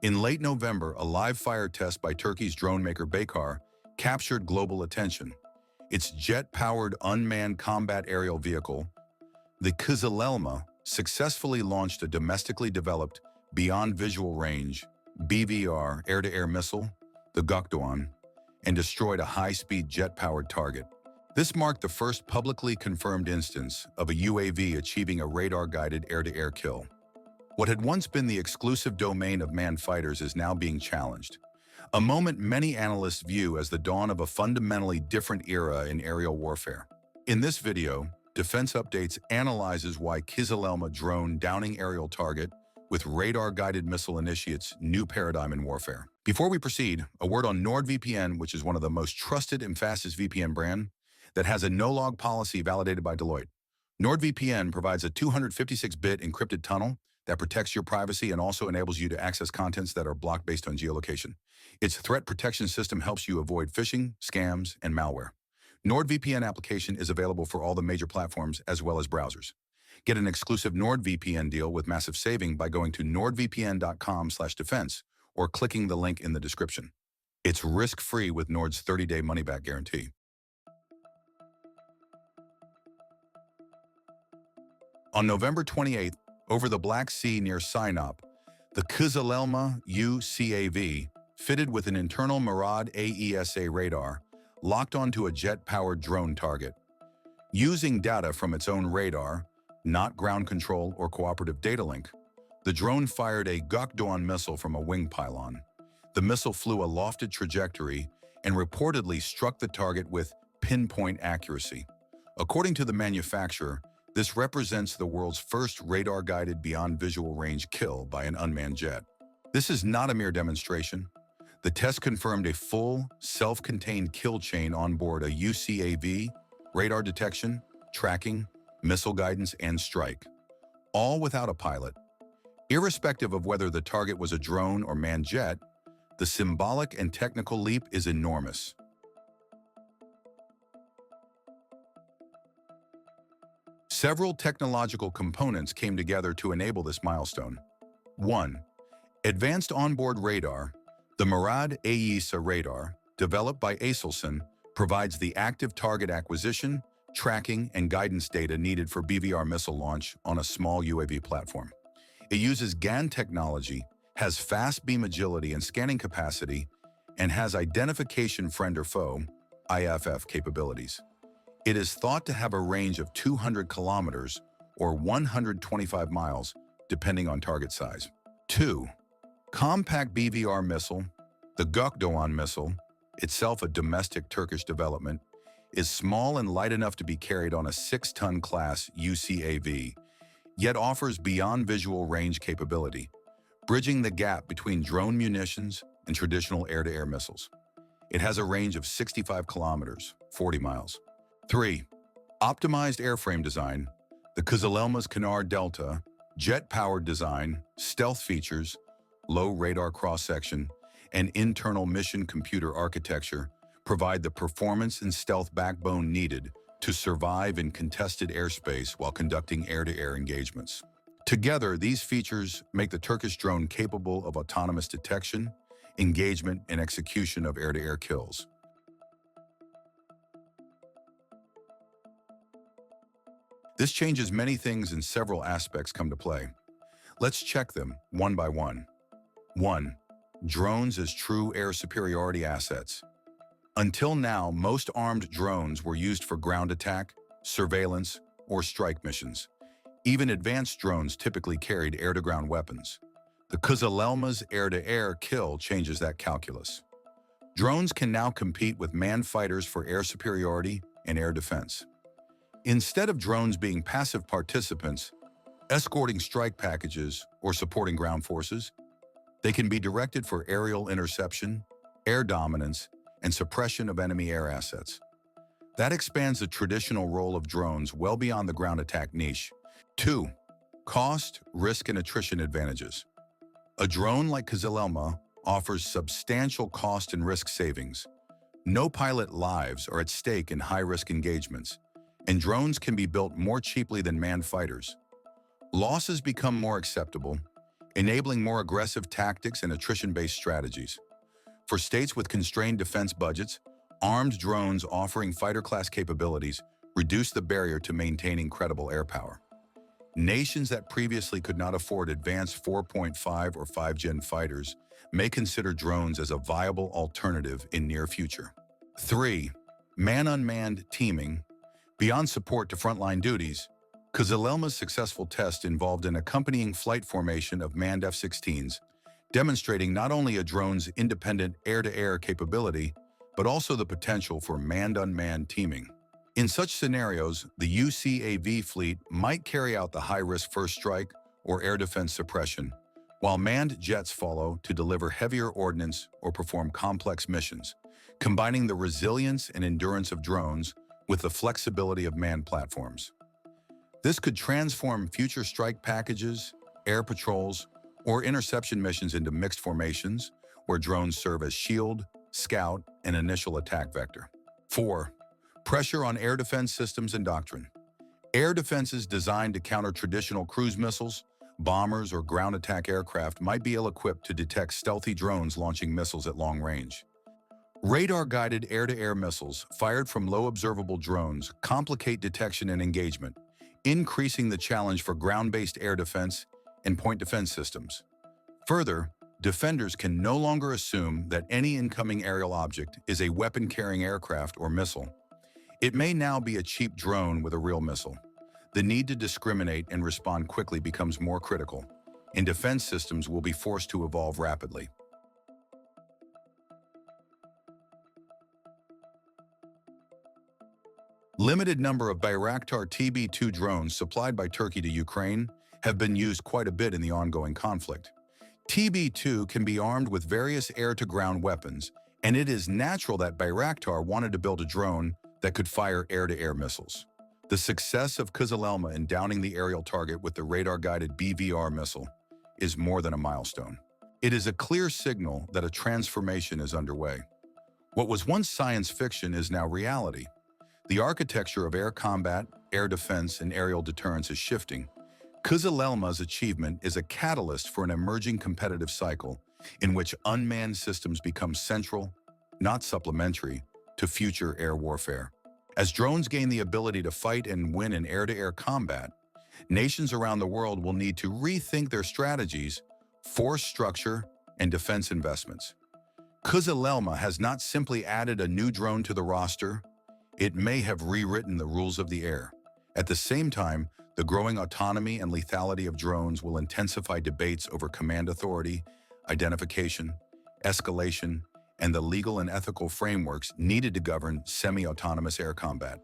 In late November, a live fire test by Turkey's drone maker Baykar captured global attention. Its jet-powered unmanned combat aerial vehicle, the Kızılelma, successfully launched a domestically developed beyond visual range BVR air-to-air missile, the Gökdoğan, and destroyed a high-speed jet-powered target. This marked the first publicly confirmed instance of a UAV achieving a radar-guided air-to-air kill. What had once been the exclusive domain of manned fighters is now being challenged, a moment many analysts view as the dawn of a fundamentally different era in aerial warfare. In this video, Defense Updates analyzes why Kizilelma drone downing aerial target with radar-guided missile initiates new paradigm in warfare. Before we proceed, a word on NordVPN, which is one of the most trusted and fastest VPN brand that has a no-log policy validated by Deloitte. NordVPN provides a 256-bit encrypted tunnel that protects your privacy and also enables you to access contents that are blocked based on geolocation. Its threat protection system helps you avoid phishing, scams, and malware. NordVPN application is available for all the major platforms as well as browsers. Get an exclusive NordVPN deal with massive saving by going to nordvpn.com/defense or clicking the link in the description. It's risk-free with Nord's 30-day money-back guarantee. On November 28th, over the Black Sea near Sinop, the Kızılelma UCAV, fitted with an internal Murad AESA radar, locked onto a jet-powered drone target. Using data from its own radar, not ground control or cooperative data link, the drone fired a Gökdoğan missile from a wing pylon. The missile flew a lofted trajectory and reportedly struck the target with pinpoint accuracy. According to the manufacturer, this represents the world's first radar-guided beyond visual range kill by an unmanned jet. This is not a mere demonstration. The test confirmed a full, self-contained kill chain on board a UCAV, radar detection, tracking, missile guidance, and strike, all without a pilot. Irrespective of whether the target was a drone or manned jet, the symbolic and technical leap is enormous. Several technological components came together to enable this milestone. 1. Advanced onboard radar. The Murad AESA radar, developed by Aselsan, provides the active target acquisition, tracking, and guidance data needed for BVR missile launch on a small UAV platform. It uses GaN technology, has fast beam agility and scanning capacity, and has identification friend or foe (IFF) capabilities. It is thought to have a range of 200 kilometers or 125 miles, depending on target size. 2. Compact BVR missile. The Gökdoğan missile, itself a domestic Turkish development, is small and light enough to be carried on a 6-ton class UCAV, yet offers beyond visual range capability, bridging the gap between drone munitions and traditional air-to-air missiles. It has a range of 65 kilometers, 40 miles. 3. Optimized airframe design. The Kızılelma's Canard Delta, jet-powered design, stealth features, low radar cross-section, and internal mission computer architecture provide the performance and stealth backbone needed to survive in contested airspace while conducting air-to-air engagements. Together, these features make the Turkish drone capable of autonomous detection, engagement, and execution of air-to-air kills. This changes many things and several aspects come to play. Let's check them one by one. 1. Drones as true air superiority assets. Until now, most armed drones were used for ground attack, surveillance, or strike missions. Even advanced drones typically carried air-to-ground weapons. The Kızılelma's air-to-air kill changes that calculus. Drones can now compete with manned fighters for air superiority and air defense. Instead of drones being passive participants, escorting strike packages or supporting ground forces, they can be directed for aerial interception, air dominance, and suppression of enemy air assets. That expands the traditional role of drones well beyond the ground attack niche. 2. Cost, risk, and attrition advantages. A drone like Kızılelma offers substantial cost and risk savings. No pilot lives are at stake in high-risk engagements, and drones can be built more cheaply than manned fighters. Losses become more acceptable, enabling more aggressive tactics and attrition-based strategies. For states with constrained defense budgets, armed drones offering fighter-class capabilities reduce the barrier to maintaining credible air power. Nations that previously could not afford advanced 4.5 or 5th-gen fighters may consider drones as a viable alternative in near future. 3. Man-unmanned teaming. Beyond support to frontline duties, Kızılelma's successful test involved an accompanying flight formation of manned F-16s, demonstrating not only a drone's independent air-to-air capability, but also the potential for manned-unmanned teaming. In such scenarios, the UCAV fleet might carry out the high-risk first strike or air defense suppression, while manned jets follow to deliver heavier ordnance or perform complex missions, combining the resilience and endurance of drones with the flexibility of manned platforms. This could transform future strike packages, air patrols, or interception missions into mixed formations, where drones serve as shield, scout, and initial attack vector. 4. Pressure on air defense systems and doctrine. Air defenses designed to counter traditional cruise missiles, bombers, or ground attack aircraft might be ill-equipped to detect stealthy drones launching missiles at long range. Radar-guided air-to-air missiles fired from low observable drones complicate detection and engagement, increasing the challenge for ground-based air defense and point defense systems. Further, defenders can no longer assume that any incoming aerial object is a weapon-carrying aircraft or missile. It may now be a cheap drone with a real missile. The need to discriminate and respond quickly becomes more critical, and defense systems will be forced to evolve rapidly. Limited number of Bayraktar TB2 drones supplied by Turkey to Ukraine have been used quite a bit in the ongoing conflict. TB2 can be armed with various air-to-ground weapons, and it is natural that Bayraktar wanted to build a drone that could fire air-to-air missiles. The success of Kızılelma in downing the aerial target with the radar-guided BVR missile is more than a milestone. It is a clear signal that a transformation is underway. What was once science fiction is now reality. The architecture of air combat, air defense, and aerial deterrence is shifting. Kızılelma's achievement is a catalyst for an emerging competitive cycle in which unmanned systems become central, not supplementary, to future air warfare. As drones gain the ability to fight and win in air-to-air combat, nations around the world will need to rethink their strategies, force structure, and defense investments. Kızılelma has not simply added a new drone to the roster, it may have rewritten the rules of the air. At the same time, the growing autonomy and lethality of drones will intensify debates over command authority, identification, escalation, and the legal and ethical frameworks needed to govern semi-autonomous air combat.